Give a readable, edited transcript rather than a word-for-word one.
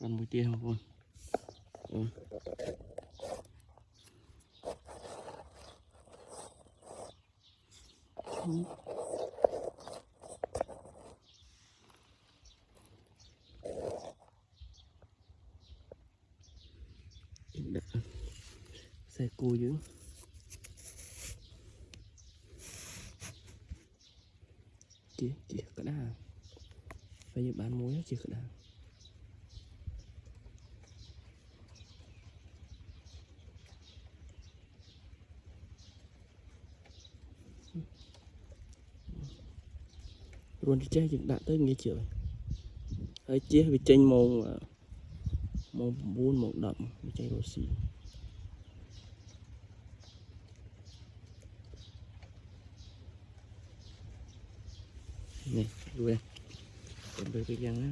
Còn một tia không con. Xe cua dữ. Chị cả đá. Bây giờ bán muối chị cả đá. Luôn đi chơi dựng đã tới nghe chưa. Hơi chia vì tranh màu buôn màu đậm vì chơi đồ xì. Này, đuôi. Còn đuôi cái răng á.